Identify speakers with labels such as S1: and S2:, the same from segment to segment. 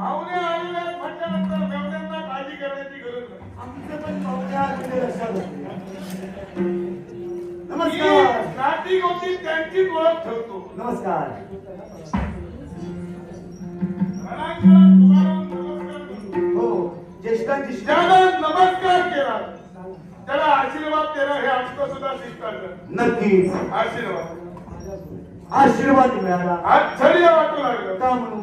S1: पाहुणे आलेले आहेत म्हटल्यानंतर मेवण्यांना काळजी करण्याची गरज नाही.
S2: आमचे पण पाहुणे आलेले लक्षात होते.
S1: मी
S2: नमस्कार.
S1: नाती होती त्यांचीच ओळख ठेवतो.
S2: नमस्कार.
S1: रणांगणात उभारून नमस्कार करतो.
S2: हो, ज्येष्ठांची
S1: ज्याला नमस्कार केला त्याला आशीर्वाद देणं हे आमचं सुद्धा शिकतात.
S2: नक्कीच
S1: आशीर्वाद
S2: आशीर्वाद मिळाला.
S1: आश्चर्य वाटू लागलं.
S2: का म्हणून?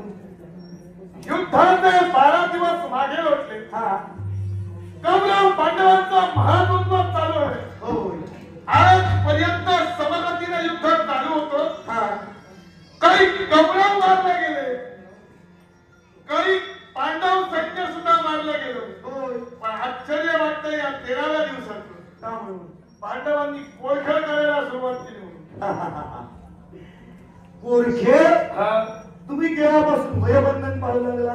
S1: युद्धाचे 12 दिवस मागे लोटले.
S2: हा.
S1: कौरव पांडवांचा महायुद्ध चालू आहे.
S2: होय.
S1: आजपर्यंत समगतीने युद्ध चालू होतं.
S2: हा.
S1: काही कौरव मारले गेले, काही पांडव सैन्य सुद्धा मारलं गेलं.
S2: होय.
S1: पण आश्चर्य वाटतं या 13व्या दिवसात
S2: का म्हणून?
S1: पांडवांनी कोळखळ करायला सुरुवात केली म्हणून.
S2: कोरखे,
S1: हा.
S2: तुम्ही केव्हापासून वयबंधन पाळू लागला?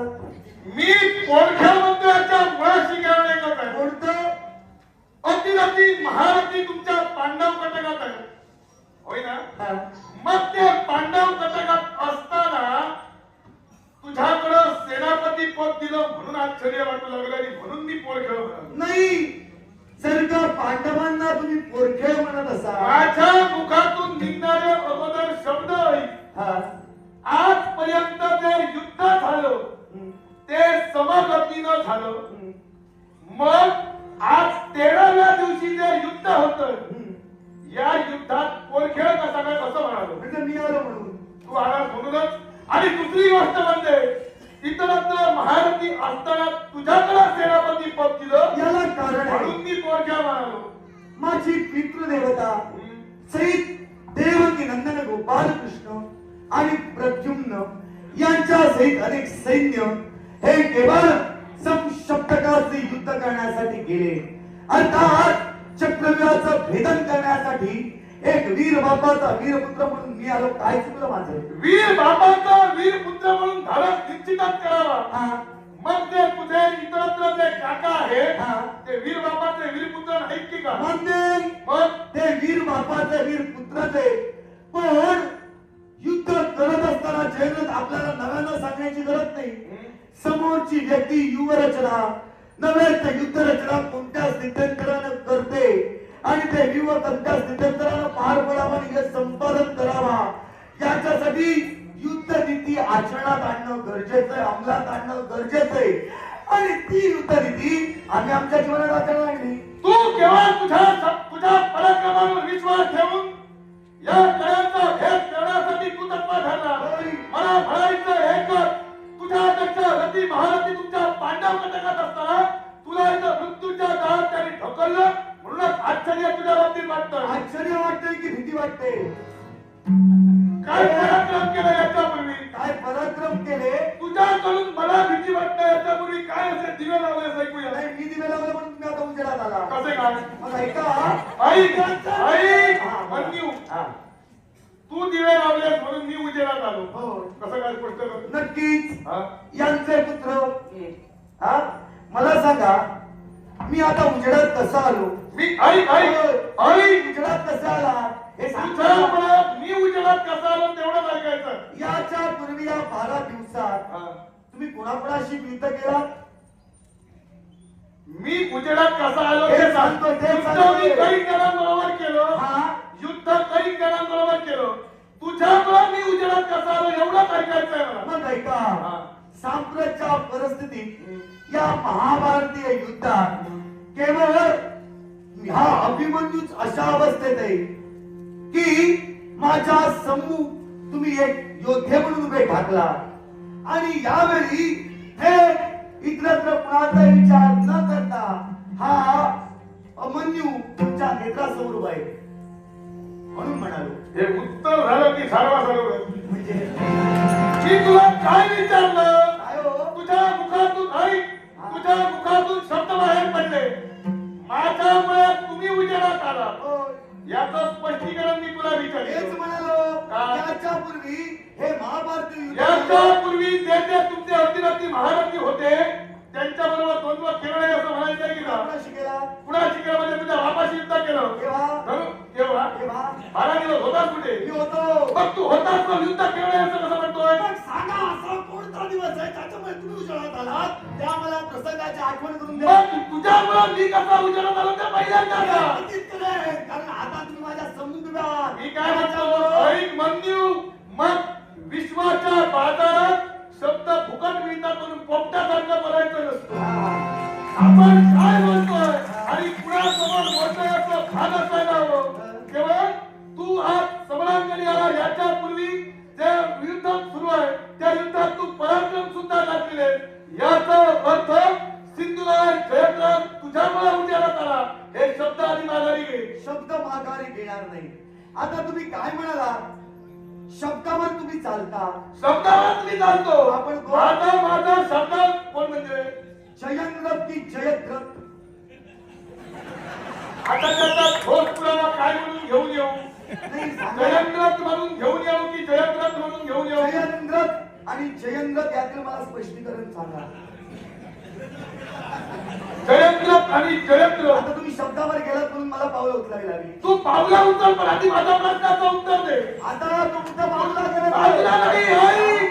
S1: मी कोळखळ मंदिराच्या मुळाशी गेलो नाही का?
S2: कोणतं?
S1: अतिरथी महारथी तुमच्या पांडव कटकात आहे, होय ना?
S2: हा.
S1: मग ते पांडव कटकात असताना तुझ्याकडं सेनापती पद दिलं म्हणून आश्चर्य वाटू लागलं आणि म्हणून मी पोरखेळ म्हणालो.
S2: नाही, जर का पांडवांना तुम्ही पोरखेळ म्हणत असाल,
S1: माझ्या मुखातून निघणारे अगोदर शब्द ऐक.
S2: हा.
S1: आजपर्यंत जे युद्ध झालं
S2: हम्म.
S1: ते समगतीनं झालं.
S2: हम्म.
S1: मग आज 13व्या दिवशी जे युद्ध होतं
S2: हम्म.
S1: या युद्धात पोरखेळ कसा काय असं म्हणालो.
S2: म्हणजे मी आलो म्हणून.
S1: तू आलास म्हणूनच. आणि दुसरी गोष्ट म्हणजे इतरत्र महारथी असताना तुझ्याकडे सेनापती पद दिलं
S2: याला कारण आहे.
S1: म्हणून मी पोरखेळ म्हणालो.
S2: माझी पितृदेवता सहित देवकी नंदन गोपाल कृष्ण आणि प्रद्युम्न यांच्या सहित अनेक सैन्य हे केवळ समशब्दकाचे युद्ध करण्यासाठी गेले. अर्थात चक्रव्यूहाचं भेदन करण्यासाठी एक वीर बापाचा वीरपुत्र म्हणून मी आलो. काय चुकलं माझं?
S1: वीर बाबाचा वीर पुत्र म्हणून धाडस निश्चितच करावा.
S2: हा.
S1: मग ते तुझे इतरत्र जे काका आहेत
S2: हा.
S1: ते वीर बाबाचे वीर पुत्र नाहीत की का?
S2: मान्य.
S1: मग
S2: ते वीर बापाचे वीर पुत्रच आहे. पण युद्ध करत असताना जयद्रथ आपल्याला नव्यानं सांगण्याची गरज नाही. समोरची व्यक्ती युवरचना नव्हे तर युद्ध रचना कोणत्या स्थित्यंतरानं करते आणि ते व्यूह कोणत्या स्थित्यंतरानं पार पडावा आणि हे संपादन करावा याच्यासाठी युद्ध नीती आचरणात आणणं गरजेचं आहे, अंमलात आणणं गरजेचं आहे. आणि ती युद्ध नीती आम्ही आमच्या जीवनात आचरणार नाही.
S1: तू केवळ तुझ्या पराक्रमावर विश्वास ठेवून या कळ्यांचा भेद करण्यासाठी तू तत्पर ठरला. मला म्हणायचं एकच, तुझ्यापेक्षा रती महारथी तुमच्या पांडव कटकात असताना तुला इथं मृत्यूच्या दारात त्यांनी ढकललं म्हणूनच आश्चर्य तुझ्या बाबतीत वाटतं.
S2: आश्चर्य वाटतंय की भीती वाटते?
S1: काय पराक्रम केलं याच्यापूर्वी?
S2: काय पराक्रम केले?
S1: तुझ्याकडून मला भीती वाटतं याच्यापूर्वी काय असे दिवे लावले ऐकूया.
S2: नाही, मी दिवे लावले म्हणून तुम्ही आता उजेडात आला.
S1: कसे काय?
S2: मग ऐका.
S1: ऐक मन्यू,
S2: हा.
S1: तू दिवे लावलेस म्हणून मी उजेडात आलो.
S2: हो.
S1: कसं काय स्पष्ट कर.
S2: नक्कीच
S1: हा?
S2: यांचे पुत्र. हा. मला सांगा, मी आता उजेडात कसा आलो?
S1: मी ऐक
S2: उजेडात कसा आला हे सांगा.
S1: मी उजेडात कसा आलो तेवढं ऐकायचं.
S2: याच्या पूर्वी या 12 दिवसात
S1: हा.
S2: तुम्ही कोणाकोणाशी युद्ध केला?
S1: मी उजेडात कसा आलो
S2: हे
S1: ते
S2: सांगतो, ते
S1: युद्ध
S2: सांगतो.
S1: मी काही जणांबरोबर केलं.
S2: हा.
S1: युद्ध काही जणांबरोबर केलं. तुझ्यामुळे मी उजेडात कसा आलो एवढंच ऐकायचंय मला.
S2: मग ऐका.
S1: हा.
S2: सांप्रतच्या परिस्थितीत या महाभारतीय युद्धात केवळ हा अभिमन्यूच अशा अवस्थेत आहे की माझ्या सम्मुख तुम्ही एक योद्धे म्हणून उभे ठाकला आणि यावेळी थेट इतरत्र कुणाचा विचार न करता हा अभिमन्यू तुमच्या नेत्रासमोर उभा आहे म्हणून म्हणालो.
S1: हे उत्तर झालं की सर्व
S2: म्हणजे
S1: मी तुला काय विचारलं?
S2: काय हो?
S1: तुझ्या मुखातून ऐक, तुझ्या मुखातून शब्द बाहेर पडले. माझ्यामुळे तुम्ही उजेडात आला
S2: होय.
S1: याचं स्पष्टीकरण मी तुला
S2: हेच
S1: विचारलं.
S2: म्हणालो.
S1: का?
S2: याच्या पूर्वी हे महाभारतीय युद्ध
S1: याच्या पूर्वी जे जे तुमचे अतिरथी महारथी होते त्यांच्या बरोबर द्वंद्व खेळणे असं म्हणायचं की ना?
S2: कोणाशी केला?
S1: कुणाशी केलं म्हणजे तुझ्या बापाशी युद्ध केलं.
S2: केव्हा?
S1: केव्हा?
S2: केव्हा?
S1: 12 दिवस होतास कुठे?
S2: मी होतो.
S1: मग तू होतास तर युद्ध खेळणे असं कसं म्हणतोय?
S2: मग सांगा असा कोणता दिवस महत्वाचं आहे त्याच्यामुळे तुम्ही उजाळात आलात त्या मला प्रसंगाची आठवण करून द्या.
S1: मग तुझ्यामुळे मी कसा उजेडात आलो ते पहिल्यांदा का?
S2: कारण आता तुम्ही माझ्या समुद्रात
S1: मी काय म्हणतो ऐक मंदिर मग विश्वाच्या बाजारात शब्द फुकट मिळतात म्हणून पोपटासारखं बोलायचं नसतं. आपण काय बोलतोय आणि कुणासमोर बोलतोय असं भान असायला हवं. केवळ तू आज समरांगणी आला याच्यापूर्वी जे युद्ध सुरू आहे त्या युद्धात तू पराक्रम सुद्धा दाखविले. याचा अर्थ सिंधुराय जयद्रथ तुझ्यामुळे उजेडात आला हे शब्द आधी माघारी घे.
S2: शब्द माघारी घेणार नाही. आता तुम्ही काय म्हणाला शब्दावर तुम्ही चालता.
S1: शब्दावर मी चालतो.
S2: आपण कोण?
S1: माझा शब्द कोण म्हणजे
S2: जयद्रथ की जयद्रथ
S1: आता त्याचा ठोस पुरावा काय म्हणून घेऊन येऊ?
S2: नाही सांगा.
S1: जयद्रथ म्हणून घेऊन येऊ की जयद्रथ म्हणून घेऊन येऊ?
S2: जयद्रथ आणि जयद्रथ यातील मला स्पष्टीकरण सांगा.
S1: जयद्रथ आणि जयद्रथ.
S2: आता तुम्ही शब्दावर गेलात म्हणून मला पावलं उचलावी लागली.
S1: तू पावला उचल पण आधी माझ्या प्रश्नाचं उत्तर दे.
S2: आता तुमचं पावला गेलं
S1: बाजूला नाही आई.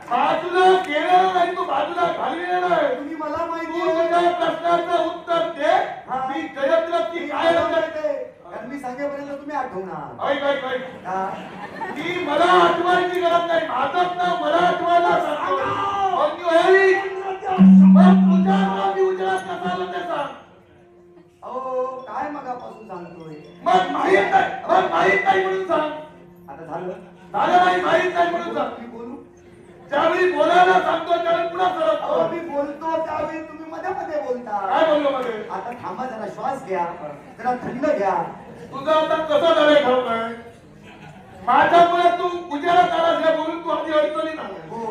S1: बाजूला गेलेलं नाही तू बाजूला घाललेलं नाही.
S2: तुम्ही मला
S1: तू
S2: माहिती
S1: तुझ्या प्रश्नाचं उत्तर दे.
S2: हा.
S1: मी जयद्रथ की काय म्हणते?
S2: कारण मी सांगेपर्यंत तुम्ही आठवणार.
S1: ऐक ऐक ऐक.
S2: हा.
S1: ती मला आठवायची गरज नाही. माझंच नाव मला आठवायला सांगतो. मंजू ऐक. मग तुझ्या नावाने उजेडात कसा आला ते सांग.
S2: अहो काय मगापासून सांगतोय.
S1: मग माहित नाही म्हणून सांग.
S2: आता झालं
S1: झालं नाही माहित नाही म्हणून सांग.
S2: मी बोलू.
S1: ज्यावेळी बोलायला सांगतो त्यावेळी पुन्हा
S2: अहो
S1: सरकतो.
S2: मी बोलतो त्यावेळी तुम्ही मध्ये मध्ये बोलता.
S1: काय बोललो मध्ये?
S2: आता थांबा जरा श्वास घ्या जरा थंड घ्या.
S1: तुझं आता कसं झालंय ठाऊक आहे? माझ्यामुळे तू उजेडात आलास हे बोलून तू आधी अडचणीत आलास.
S2: हो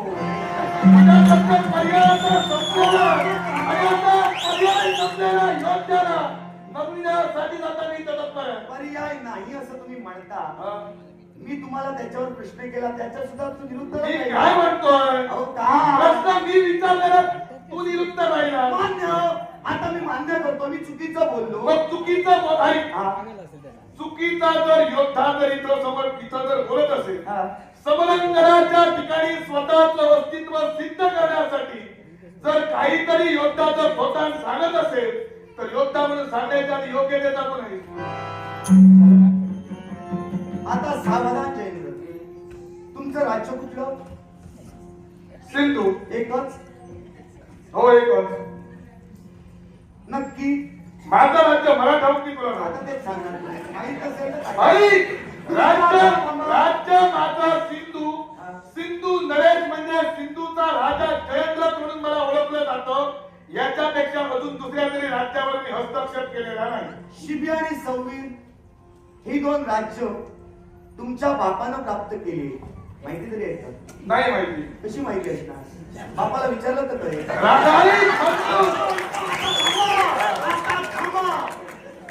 S1: तुझ्याकडचं पर्यायाचा संपलेला आणि आता पर्याय संपलेला योद्ध्याला नवविण्यासाठी जाता मी जगत नाही.
S2: पर्याय नाही असं तुम्ही म्हणता.
S1: हा.
S2: मी तुम्हाला त्याच्यावर प्रश्न केला त्याच्या सुद्धा तू निरुत्तर
S1: मी
S2: नाही.
S1: काय म्हणतोय?
S2: अहो का
S1: प्रश्न मी विचारलेला तू निरुत्त राहिला.
S2: मान्य. आता मी मान्य करतो मी चुकीचं बोललो.
S1: मग चुकीचं बोल ऐक.
S2: हा.
S1: चुकीचा जर योद्धा जर इथं समोर तिथं जर बोलत असेल
S2: हा.
S1: समरांगणाच्या ठिकाणी स्वतःचं अस्तित्व सिद्ध करण्यासाठी जर काहीतरी योद्धा जर स्वतः सांगत असेल तर योद्धा म्हणून सांगण्याच्या आधी योग्यतेचा पण आहे.
S2: आता सावधान जयेंद्र. तुमचं राज्य कुठलं?
S1: सिंधू.
S2: एकच
S1: हो एकच.
S2: नक्की.
S1: माझं राज्य मराठा की तुला नाही?
S2: आता तेच सांगणार तुम्ही. माहित असेल तर सांगा.
S1: ऐक. राज्य माझा सिंधू. सिंधू नरेश म्हणजे सिंधूचा राजा जयद्रथ म्हणून मला ओळखलं जातं. याच्यापेक्षा अजून दुसऱ्या तरी राज्यावर मी हस्तक्षेप केलेला नाही.
S2: शिबी आणि सौवीर ही दोन राज्य तुमच्या बापानं प्राप्त केली. माहिती तरी आहे का?
S1: नाही माहिती.
S2: कशी माहिती असणार? बापाला विचारलं तर कळेल.
S1: राजाई म्हणतो.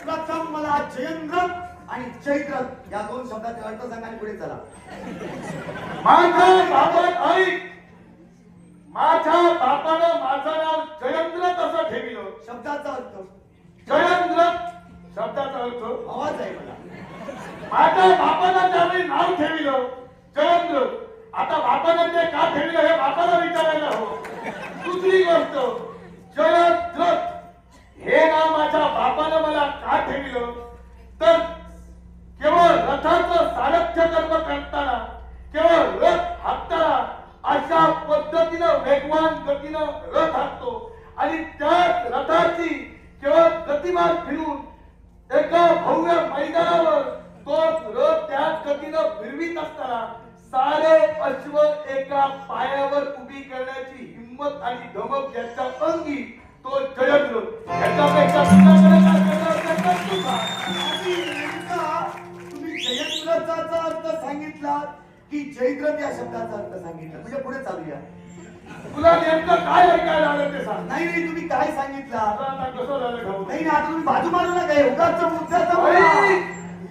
S2: प्रथम मला जयेंद्र आणि जयद्रथ या दोन शब्दाचे अर्थ सांगा आणि पुढे चला.
S1: माझ्या बापात ऐक. माझ्या बापानं माझं नाव जयद्रथ असं ठेवलं.
S2: शब्दाचा अर्थ
S1: जयद्रथ शब्दाचा अर्थ
S2: आवाज आहे मला.
S1: माझ्या बापानं त्यावेळी नाव ठेवलं जयद्रथ. आता बापानं ते का ठेवलं हे बापाला विचारायला हवं. दुसरी गोष्ट जयद्रथ हे नाव माझ्या बापानं मला का ठेवलं तर केवळ रथाचं सारथ्य कर्म करताना केवळ रथ हाकताना अशा पद्धतीनं वेगवान गतीनं रथ हाकतो आणि त्या रथाची केवळ गतिमान फिरून एका भव्य मैदानावर तो रथ त्याच गतीनं फिरवीत असताना सारे अश्व एका पायावर उभी करण्याची हिंमत आणि धमक ज्याच्या अंगी तो जयद्रथ. याच्यापेक्षा तुझ्याकडे काय करणार असेल तर तुझा.
S2: तुम्ही जयद्रथाचा अर्थ सांगितला की जयद्रथ या शब्दाचा अर्थ सांगितला. म्हणजे पुढे चालूया.
S1: तुला नेमकं काय ऐकायला आलं ते सांग.
S2: नाही नाही तुम्ही काय सांगितलं?
S1: आता कसं झालं ठाऊक
S2: नाही आता तुम्ही बाजू मारू नका. उगाच मुद्द्याचा
S1: नाही.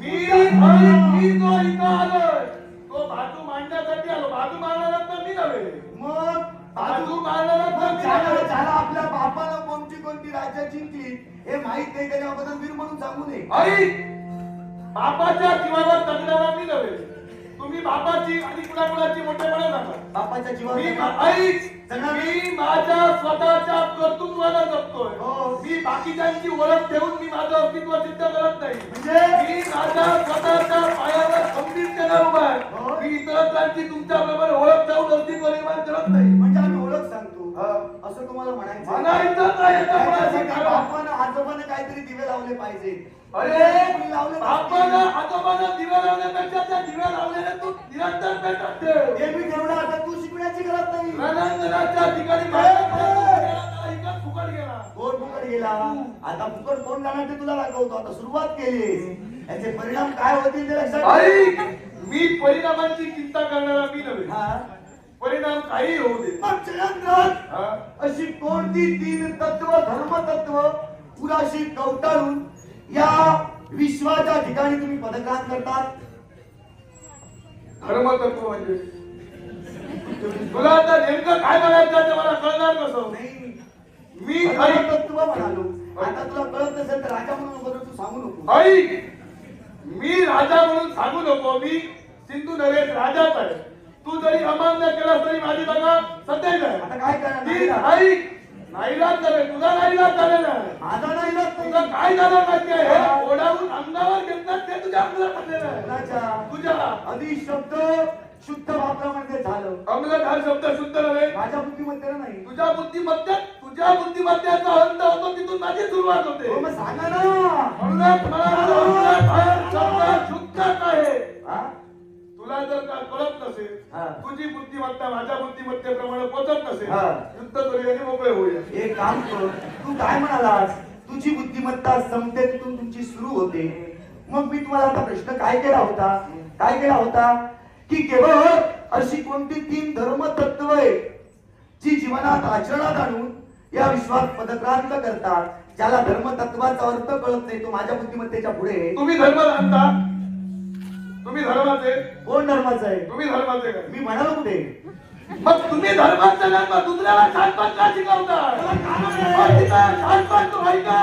S1: मी जो इथं आलोय तो बाजू मांडण्यासाठी आलो. बाजू मारणारा तर मी नव्हे.
S2: मग
S1: बाजू मारणारा तर मी
S2: ज्याला
S1: नव्हे.
S2: ज्याला आपल्या बापानं कोणती राज्य जिंकली हे माहित नाही त्याच्याबद्दल वीर म्हणून सांगू नये.
S1: आई बापाच्या जीवावर जगणारा मी नव्हे. तुम्ही बापाची आणि कुणाकुणाची मोठेपणा सांगा.
S2: बापाच्या
S1: मी
S2: जीवावर
S1: ऐक,
S2: जगा.
S1: मी माझ्या स्वतःच्या कर्तृत्वाला जगतोय.
S2: हो.
S1: मी बाकीच्यांची ओळख ठेवून मी माझं अस्तित्व सिद्ध करत नाही.
S2: म्हणजे
S1: मी माझ्या स्वतःच्या पायावर खंबीरपणे उभा
S2: हो.
S1: आहे. मी इतरांची तुमच्या बरोबर ओळख ठेवून अस्तित्व निर्माण करत नाही.
S2: म्हणजे आम्ही ओळख सांगतो
S1: हा.
S2: असं तुम्हाला म्हणायचं
S1: म्हणायचं काय येतं कोणाशी
S2: त्याच्यासाठी
S1: करा.
S2: बापानं आजोबानं काहीतरी दिवे लावले पाहिजे.
S1: अरे
S2: कोणी लावले
S1: बापानं
S2: नसतील.
S1: आजोबानं दिवे लावण्यापेक्षा त्या दिवे लावलेले तू निरंतर पेटत ठेव.
S2: हे मी तेवढं आता तू शिकण्याची गरज नाही.
S1: रणांगणाच्या ठिकाणी इकडं फुकट गेला.
S2: कोण फुकट गेला आता फुकट कोण जाणार ते तुला दाखवतो. आता सुरुवात केली याचे परिणाम काय होतील ते लक्षात ठेव.
S1: ऐक, मी परिणामांची चिंता करणारा मी नव्हे.
S2: हा.
S1: परिणाम काही होऊ दे.
S2: मग जयंत
S1: हा?
S2: अशी कोणती तीन तत्व धर्मतत्व पुराशी कवटाळून या विश्वाच्या ठिकाणी तुम्ही पदग्रहण करतात.
S1: धर्मतत्व म्हणजे तुला आता नेमकं काय म्हणायचं ते मला कळणार कसं.
S2: नाही
S1: मी
S2: धर्मतत्व म्हणालो. आता तुला कळत नसेल तर राजा म्हणून बरोबर तू सांगू नको.
S1: ऐक, मी राजा म्हणून सांगू नको. मी सिंधू नरेश राजाच आहे. तू जरी अमान्य केलास तरी माझी जागा सध्याच आहे.
S2: आता काय
S1: ती
S2: करणार
S1: ऐक, नाईलाज झाले. तुझा नाईलाज झालेला आहे.
S2: माझा नाही लागत
S1: तुझं काय झालं माहिती आहे? हे ओढावून अंगावर घेतलं ते तुझ्या अंगावर टाकलेलं आहे.
S2: कोणाच्या
S1: तुझ्या
S2: आधी शब्द शुद्ध वापरा म्हणजे झालं.
S1: अंगलट हा शब्द शुद्ध नव्हे.
S2: माझ्या बुद्धिमत्तेला नाही.
S1: तुझ्या बुद्धिमत्तेचा अंत होतो तिथून माझी सुरुवात होते.
S2: हो, मग सांगा ना.
S1: म्हणूनच मला अंगलट हा शब्द शुद्धच आहे.
S2: हा?
S1: तुला जर का कळत नसेल,
S2: हा.
S1: तुझी बुद्धिमत्ता माझ्या बुद्धिमत्तेप्रमाणे पोचत नसेल,
S2: हा.
S1: युद्ध करूया आणि मोकळे होऊया.
S2: एक काम कर. तू काय म्हणालास तुझी बुद्धिमत्ता समतेतून तुमची सुरू होते. मग मी तुम्हाला आता प्रश्न काय केला होता की केवळ अशी कोणती तीन धर्मतत्व आहे जी जीवनात आचरणात आणून या विश्वात पदक्रांत करतात. ज्याला धर्मतत्वाचा अर्थ कळत नाही तो माझ्या बुद्धिमत्तेच्या पुढे.
S1: तुम्ही धर्म जाणता, तुम्ही धर्माचे,
S2: कोण धर्माचा आहे?
S1: तुम्ही धर्माचे काय?
S2: मी म्हणालो कुठे?
S1: मग तुम्ही धर्माचं जन्म दुसऱ्याला छानपण का शिकवता? मग तिथं छानपण तू आहे का?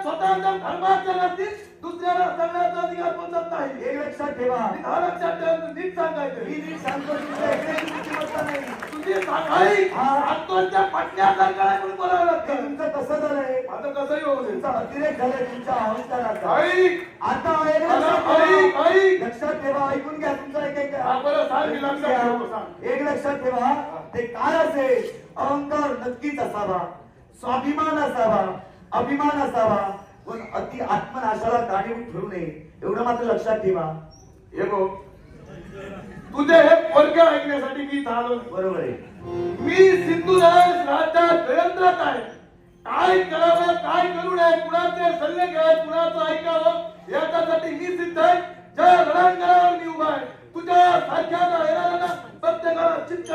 S1: स्वतःच्या धर्माचं नसतील दुसऱ्याला सांगण्याचा अधिकार पोचत नाही.
S2: एक लक्षात ठेवा.
S1: हा लक्षात ठेव, नीट सांगायचं.
S2: मी नीट सांगतो तुमच्या एकट्याची बुद्धिमत्ता नाही.
S1: तुझी सांगाई आत्महत्या पटण्यासारखं आहे म्हणून बोलावं
S2: ते
S1: लागतं.
S2: तुमचं कसं झालंय?
S1: माझं कसंही होऊ दे.
S2: तुमचा अतिरेक झालाय तुमच्या अहंकाराचा.
S1: ऐक,
S2: आता एक
S1: मला
S2: लक्षात
S1: ऐक,
S2: ठेवा.
S1: ऐक.
S2: लक्षात ठेवा. ऐकून घ्या तुमचं एक
S1: हा, बरं सांग, मी लक्षात ठेवतो, सांग.
S2: एक लक्षात ठेवा. ते काय असेल अहंकार नक्कीच असावा, स्वाभिमान असावा, अभिमान असावा, पण अति आत्मनाशाला कारणीभूत ठरू नये एवढं मात्र लक्षात ठेवा.
S1: हे बघ, तुझे हे पोरगे ऐकण्यासाठी मी इथं आलो.
S2: बरोबर आहे.
S1: मी सिंधुराज राजा जयंद्रच आहे. काय करावं काय करू नये, कुणाचे सल्ले घ्यावे, कुणाचं ऐकावं याच्यासाठी मी सिद्ध आहे. ज्या रणांगणावर मी उभा आहे तुझ्या सारख्या प्रत्येकाला चित्त